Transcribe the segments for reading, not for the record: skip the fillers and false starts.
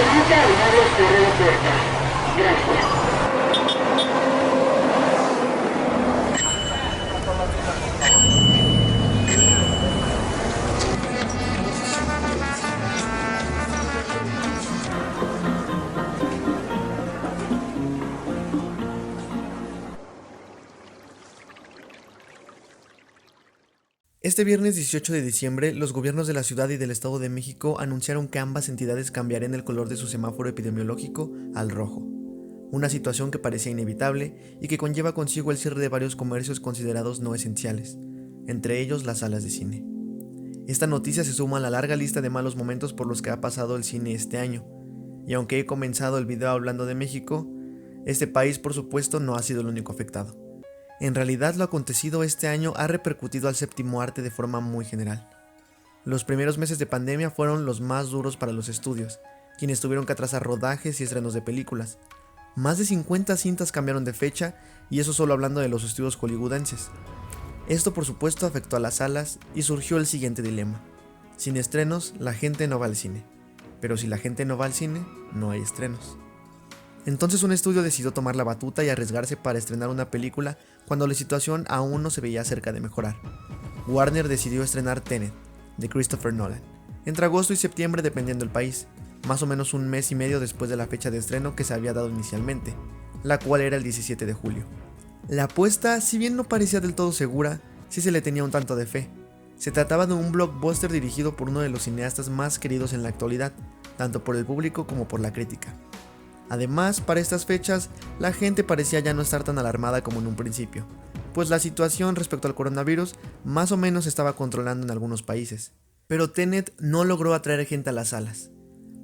Permita al noble cierre de puertas. Gracias. Este viernes 18 de diciembre, los gobiernos de la Ciudad y del Estado de México anunciaron que ambas entidades cambiarían el color de su semáforo epidemiológico al rojo, una situación que parecía inevitable y que conlleva consigo el cierre de varios comercios considerados no esenciales, entre ellos las salas de cine. Esta noticia se suma a la larga lista de malos momentos por los que ha pasado el cine este año, y aunque he comenzado el video hablando de México, este país por supuesto no ha sido el único afectado. En realidad lo acontecido este año ha repercutido al séptimo arte de forma muy general. Los primeros meses de pandemia fueron los más duros para los estudios, quienes tuvieron que atrasar rodajes y estrenos de películas. Más de 50 cintas cambiaron de fecha, y eso solo hablando de los estudios hollywoodenses. Esto por supuesto afectó a las salas y surgió el siguiente dilema. Sin estrenos, la gente no va al cine. Pero si la gente no va al cine, no hay estrenos. Entonces un estudio decidió tomar la batuta y arriesgarse para estrenar una película cuando la situación aún no se veía cerca de mejorar. Warner decidió estrenar Tenet, de Christopher Nolan, entre agosto y septiembre dependiendo del país, más o menos un mes y medio después de la fecha de estreno que se había dado inicialmente, la cual era el 17 de julio. La apuesta, si bien no parecía del todo segura, sí se le tenía un tanto de fe. Se trataba de un blockbuster dirigido por uno de los cineastas más queridos en la actualidad, tanto por el público como por la crítica. Además, para estas fechas, la gente parecía ya no estar tan alarmada como en un principio, pues la situación respecto al coronavirus más o menos se estaba controlando en algunos países. Pero Tenet no logró atraer gente a las salas,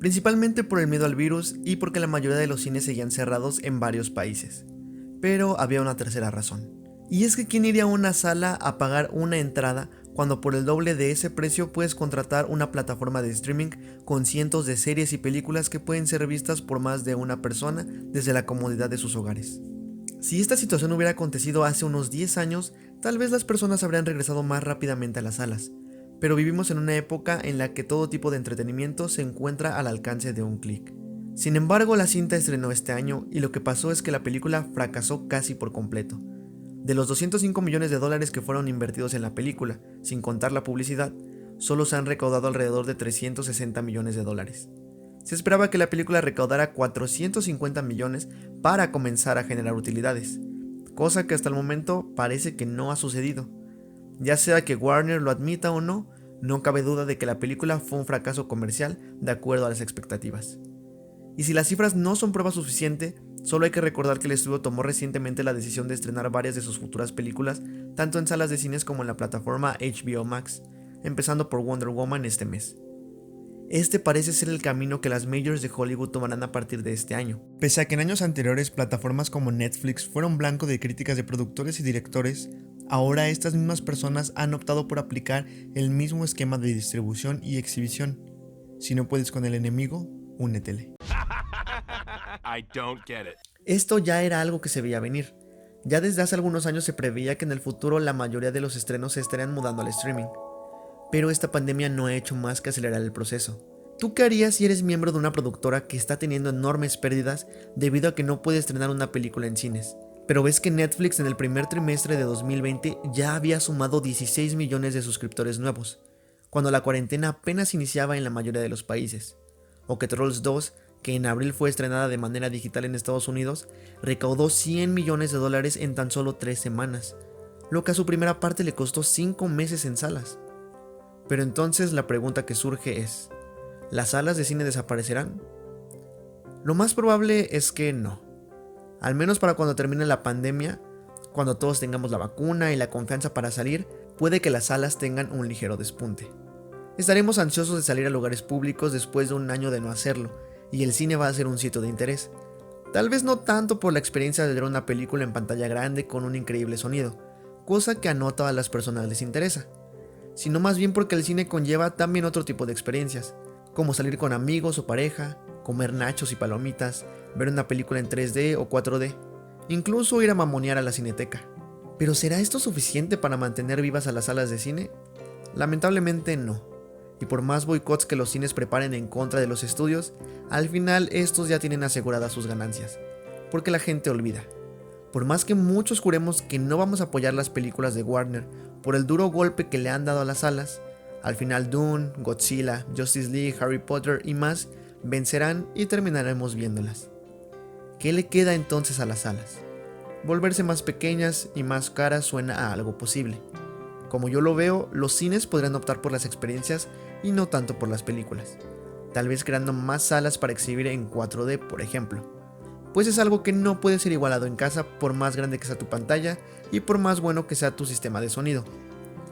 principalmente por el miedo al virus y porque la mayoría de los cines seguían cerrados en varios países. Pero había una tercera razón. Y es que ¿quién iría a una sala a pagar una entrada cuando por el doble de ese precio puedes contratar una plataforma de streaming con cientos de series y películas que pueden ser vistas por más de una persona desde la comodidad de sus hogares? Si esta situación hubiera acontecido hace unos 10 años, tal vez las personas habrían regresado más rápidamente a las salas, pero vivimos en una época en la que todo tipo de entretenimiento se encuentra al alcance de un clic. Sin embargo, la cinta estrenó este año y lo que pasó es que la película fracasó casi por completo. De los 205 millones de dólares que fueron invertidos en la película, sin contar la publicidad, solo se han recaudado alrededor de 360 millones de dólares. Se esperaba que la película recaudara 450 millones para comenzar a generar utilidades, cosa que hasta el momento parece que no ha sucedido. Ya sea que Warner lo admita o no, no cabe duda de que la película fue un fracaso comercial de acuerdo a las expectativas. Y si las cifras no son prueba suficiente, solo hay que recordar que el estudio tomó recientemente la decisión de estrenar varias de sus futuras películas, tanto en salas de cines como en la plataforma HBO Max, empezando por Wonder Woman este mes. Este parece ser el camino que las majors de Hollywood tomarán a partir de este año. Pese a que en años anteriores plataformas como Netflix fueron blanco de críticas de productores y directores, ahora estas mismas personas han optado por aplicar el mismo esquema de distribución y exhibición. Si no puedes con el enemigo, únetele. Esto ya era algo que se veía venir. Ya desde hace algunos años se preveía que en el futuro la mayoría de los estrenos se estarían mudando al streaming. Pero esta pandemia no ha hecho más que acelerar el proceso. ¿Tú qué harías si eres miembro de una productora que está teniendo enormes pérdidas debido a que no puede estrenar una película en cines? Pero ves que Netflix en el primer trimestre de 2020 ya había sumado 16 millones de suscriptores nuevos, cuando la cuarentena apenas iniciaba en la mayoría de los países. O que Trolls 2, que en abril fue estrenada de manera digital en Estados Unidos, recaudó 100 millones de dólares en tan solo 3 semanas, lo que a su primera parte le costó 5 meses en salas. Pero entonces la pregunta que surge es, ¿las salas de cine desaparecerán? Lo más probable es que no. Al menos para cuando termine la pandemia, cuando todos tengamos la vacuna y la confianza para salir, puede que las salas tengan un ligero despunte. Estaremos ansiosos de salir a lugares públicos después de un año de no hacerlo, y el cine va a ser un sitio de interés. Tal vez no tanto por la experiencia de ver una película en pantalla grande con un increíble sonido, cosa que a no todas las personas les interesa, sino más bien porque el cine conlleva también otro tipo de experiencias, como salir con amigos o pareja, comer nachos y palomitas, ver una película en 3D o 4D, incluso ir a mamonear a la cineteca. ¿Pero será esto suficiente para mantener vivas a las salas de cine? Lamentablemente no. Y por más boicots que los cines preparen en contra de los estudios, al final estos ya tienen aseguradas sus ganancias, porque la gente olvida. Por más que muchos juremos que no vamos a apoyar las películas de Warner por el duro golpe que le han dado a las salas, al final Dune, Godzilla, Justice League, Harry Potter y más vencerán y terminaremos viéndolas. ¿Qué le queda entonces a las salas? Volverse más pequeñas y más caras suena a algo posible. Como yo lo veo, los cines podrían optar por las experiencias y no tanto por las películas. Tal vez creando más salas para exhibir en 4D, por ejemplo. Pues es algo que no puede ser igualado en casa por más grande que sea tu pantalla y por más bueno que sea tu sistema de sonido.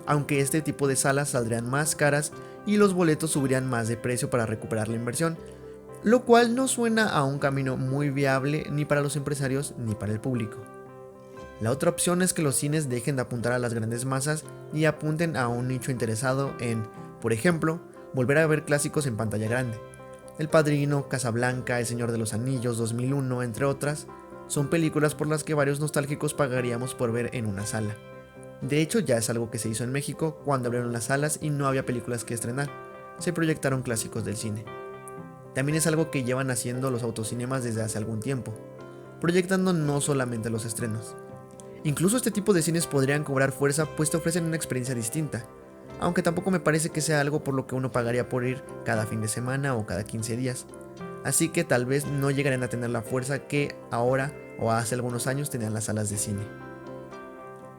Aunque este tipo de salas saldrían más caras y los boletos subirían más de precio para recuperar la inversión, lo cual no suena a un camino muy viable ni para los empresarios ni para el público. La otra opción es que los cines dejen de apuntar a las grandes masas y apunten a un nicho interesado en, por ejemplo, volver a ver clásicos en pantalla grande. El Padrino, Casablanca, El Señor de los Anillos, 2001, entre otras, son películas por las que varios nostálgicos pagaríamos por ver en una sala. De hecho, ya es algo que se hizo en México cuando abrieron las salas y no había películas que estrenar. Se proyectaron clásicos del cine. También es algo que llevan haciendo los autocinemas desde hace algún tiempo, proyectando no solamente los estrenos. Incluso este tipo de cines podrían cobrar fuerza pues te ofrecen una experiencia distinta, aunque tampoco me parece que sea algo por lo que uno pagaría por ir cada fin de semana o cada 15 días. Así que tal vez no llegarían a tener la fuerza que ahora o hace algunos años tenían las salas de cine.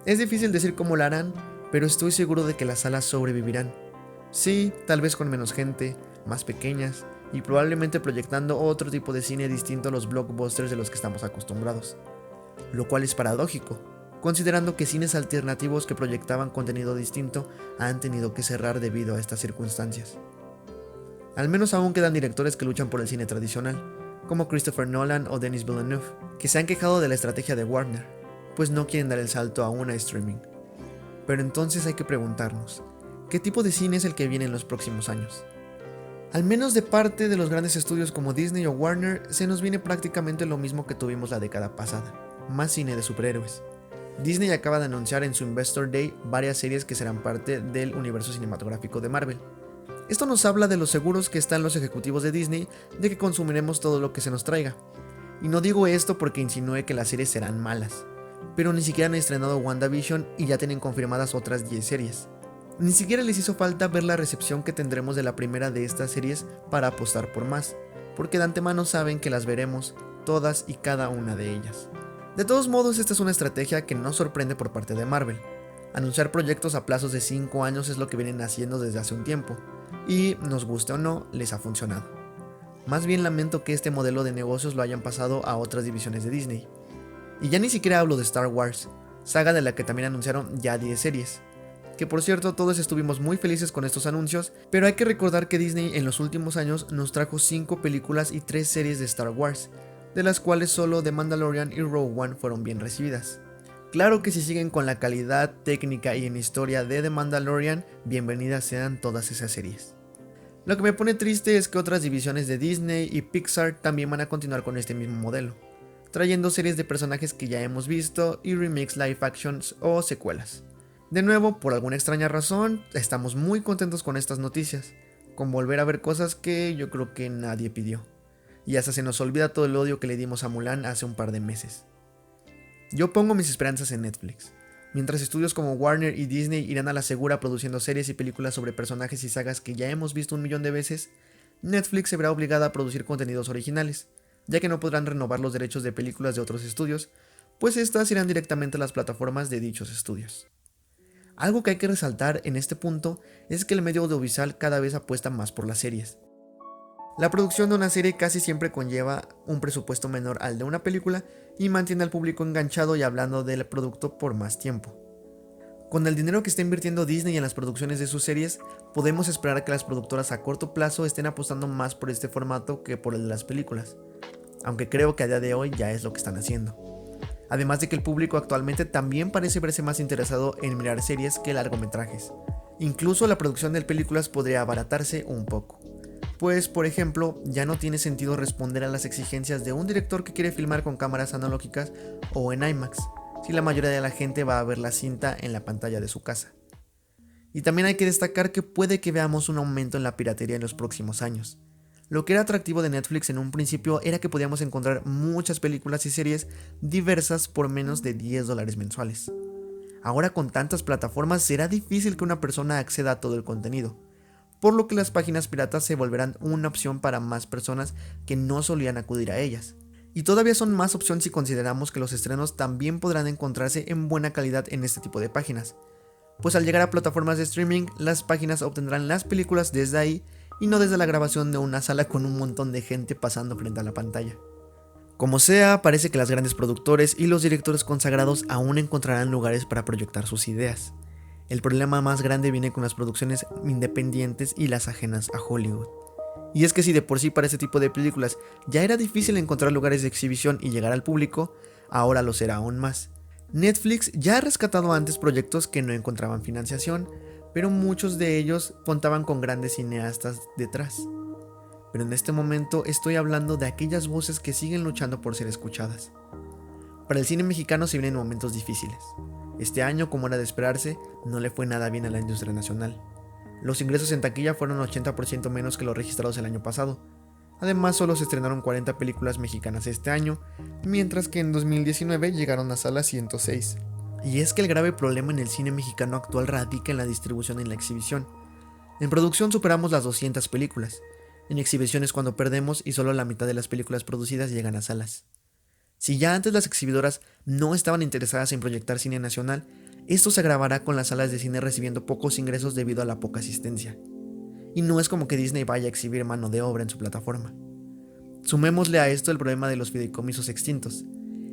Es difícil decir cómo lo harán, pero estoy seguro de que las salas sobrevivirán. Sí, tal vez con menos gente, más pequeñas, y probablemente proyectando otro tipo de cine distinto a los blockbusters de los que estamos acostumbrados. Lo cual es paradójico, considerando que cines alternativos que proyectaban contenido distinto han tenido que cerrar debido a estas circunstancias. Al menos aún quedan directores que luchan por el cine tradicional, como Christopher Nolan o Denis Villeneuve, que se han quejado de la estrategia de Warner, pues no quieren dar el salto a una streaming. Pero entonces hay que preguntarnos, ¿qué tipo de cine es el que viene en los próximos años? Al menos de parte de los grandes estudios como Disney o Warner, se nos viene prácticamente lo mismo que tuvimos la década pasada, más cine de superhéroes. Disney acaba de anunciar en su Investor Day varias series que serán parte del universo cinematográfico de Marvel. Esto nos habla de lo seguros que están los ejecutivos de Disney de que consumiremos todo lo que se nos traiga. Y no digo esto porque insinúe que las series serán malas, pero ni siquiera han estrenado WandaVision y ya tienen confirmadas otras 10 series. Ni siquiera les hizo falta ver la recepción que tendremos de la primera de estas series para apostar por más, porque de antemano saben que las veremos todas y cada una de ellas. De todos modos, esta es una estrategia que no sorprende por parte de Marvel. Anunciar proyectos a plazos de 5 años es lo que vienen haciendo desde hace un tiempo, y, nos guste o no, les ha funcionado. Más bien lamento que este modelo de negocios lo hayan pasado a otras divisiones de Disney. Y ya ni siquiera hablo de Star Wars, saga de la que también anunciaron ya 10 series. Que por cierto, todos estuvimos muy felices con estos anuncios, pero hay que recordar que Disney en los últimos años nos trajo 5 películas y 3 series de Star Wars, de las cuales solo The Mandalorian y Rogue One fueron bien recibidas. Claro que si siguen con la calidad técnica y en historia de The Mandalorian, bienvenidas sean todas esas series. Lo que me pone triste es que otras divisiones de Disney y Pixar también van a continuar con este mismo modelo, trayendo series de personajes que ya hemos visto y remakes live actions o secuelas. De nuevo, por alguna extraña razón, estamos muy contentos con estas noticias, con volver a ver cosas que yo creo que nadie pidió. Y hasta se nos olvida todo el odio que le dimos a Mulan hace un par de meses. Yo pongo mis esperanzas en Netflix. Mientras estudios como Warner y Disney irán a la segura produciendo series y películas sobre personajes y sagas que ya hemos visto 1 millón de veces, Netflix se verá obligada a producir contenidos originales, ya que no podrán renovar los derechos de películas de otros estudios, pues estas irán directamente a las plataformas de dichos estudios. Algo que hay que resaltar en este punto es que el medio audiovisual cada vez apuesta más por las series. La producción de una serie casi siempre conlleva un presupuesto menor al de una película y mantiene al público enganchado y hablando del producto por más tiempo. Con el dinero que está invirtiendo Disney en las producciones de sus series, podemos esperar que las productoras a corto plazo estén apostando más por este formato que por el de las películas, aunque creo que a día de hoy ya es lo que están haciendo. Además de que el público actualmente también parece verse más interesado en mirar series que largometrajes. Incluso la producción de películas podría abaratarse un poco. Pues, por ejemplo, ya no tiene sentido responder a las exigencias de un director que quiere filmar con cámaras analógicas o en IMAX, si la mayoría de la gente va a ver la cinta en la pantalla de su casa. Y también hay que destacar que puede que veamos un aumento en la piratería en los próximos años. Lo que era atractivo de Netflix en un principio era que podíamos encontrar muchas películas y series diversas por menos de $10 mensuales. Ahora con tantas plataformas será difícil que una persona acceda a todo el contenido, por lo que las páginas piratas se volverán una opción para más personas que no solían acudir a ellas. Y todavía son más opción si consideramos que los estrenos también podrán encontrarse en buena calidad en este tipo de páginas, pues al llegar a plataformas de streaming, las páginas obtendrán las películas desde ahí y no desde la grabación de una sala con un montón de gente pasando frente a la pantalla. Como sea, parece que los grandes productores y los directores consagrados aún encontrarán lugares para proyectar sus ideas. El problema más grande viene con las producciones independientes y las ajenas a Hollywood. Y es que si de por sí para este tipo de películas ya era difícil encontrar lugares de exhibición y llegar al público, ahora lo será aún más. Netflix ya ha rescatado antes proyectos que no encontraban financiación, pero muchos de ellos contaban con grandes cineastas detrás. Pero en este momento estoy hablando de aquellas voces que siguen luchando por ser escuchadas. Para el cine mexicano se vienen momentos difíciles. Este año, como era de esperarse, no le fue nada bien a la industria nacional. Los ingresos en taquilla fueron 80% menos que los registrados el año pasado. Además, solo se estrenaron 40 películas mexicanas este año, mientras que en 2019 llegaron a salas 106. Y es que el grave problema en el cine mexicano actual radica en la distribución y en la exhibición. En producción superamos las 200 películas. En exhibición es cuando perdemos y solo la mitad de las películas producidas llegan a salas. Si ya antes las exhibidoras no estaban interesadas en proyectar cine nacional, esto se agravará con las salas de cine recibiendo pocos ingresos debido a la poca asistencia. Y no es como que Disney vaya a exhibir mano de obra en su plataforma. Sumémosle a esto el problema de los fideicomisos extintos.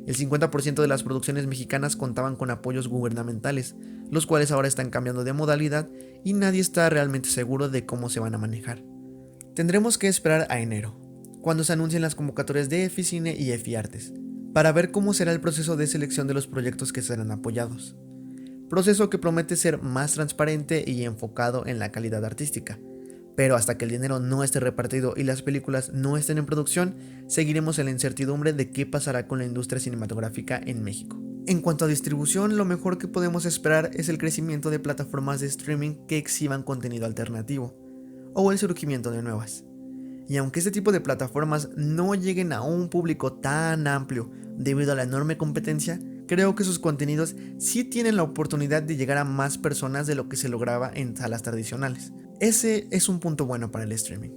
El 50% de las producciones mexicanas contaban con apoyos gubernamentales, los cuales ahora están cambiando de modalidad y nadie está realmente seguro de cómo se van a manejar. Tendremos que esperar a enero, cuando se anuncien las convocatorias de Eficine y Efiartes, para ver cómo será el proceso de selección de los proyectos que serán apoyados. Proceso que promete ser más transparente y enfocado en la calidad artística. Pero hasta que el dinero no esté repartido y las películas no estén en producción, seguiremos en la incertidumbre de qué pasará con la industria cinematográfica en México. En cuanto a distribución, lo mejor que podemos esperar es el crecimiento de plataformas de streaming que exhiban contenido alternativo, o el surgimiento de nuevas. Y aunque este tipo de plataformas no lleguen a un público tan amplio debido a la enorme competencia, creo que sus contenidos sí tienen la oportunidad de llegar a más personas de lo que se lograba en salas tradicionales. Ese es un punto bueno para el streaming.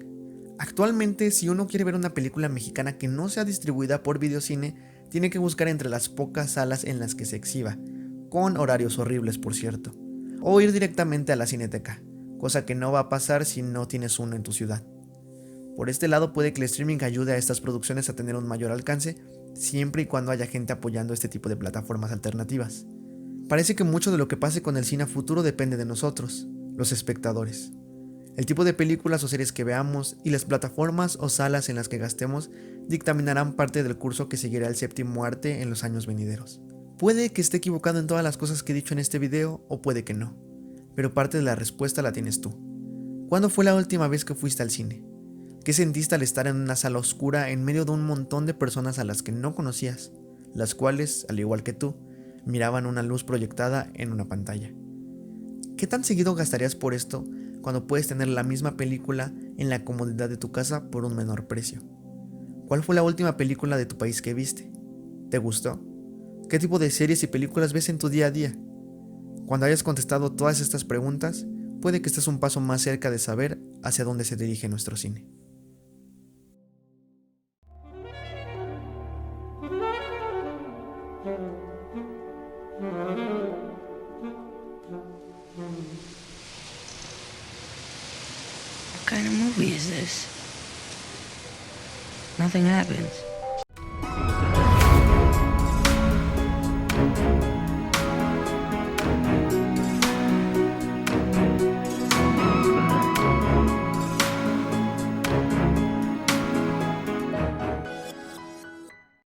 Actualmente, si uno quiere ver una película mexicana que no sea distribuida por videocine, tiene que buscar entre las pocas salas en las que se exhiba, con horarios horribles por cierto, o ir directamente a la cineteca, cosa que no va a pasar si no tienes uno en tu ciudad. Por este lado puede que el streaming ayude a estas producciones a tener un mayor alcance, siempre y cuando haya gente apoyando este tipo de plataformas alternativas. Parece que mucho de lo que pase con el cine a futuro depende de nosotros, los espectadores. El tipo de películas o series que veamos y las plataformas o salas en las que gastemos dictaminarán parte del curso que seguirá el séptimo arte en los años venideros. Puede que esté equivocado en todas las cosas que he dicho en este video o puede que no, pero parte de la respuesta la tienes tú. ¿Cuándo fue la última vez que fuiste al cine? ¿Qué sentiste al estar en una sala oscura en medio de un montón de personas a las que no conocías, las cuales, al igual que tú, miraban una luz proyectada en una pantalla? ¿Qué tan seguido gastarías por esto cuando puedes tener la misma película en la comodidad de tu casa por un menor precio? ¿Cuál fue la última película de tu país que viste? ¿Te gustó? ¿Qué tipo de series y películas ves en tu día a día? Cuando hayas contestado todas estas preguntas, puede que estés un paso más cerca de saber hacia dónde se dirige nuestro cine. What kind of movie is this? Nothing happens.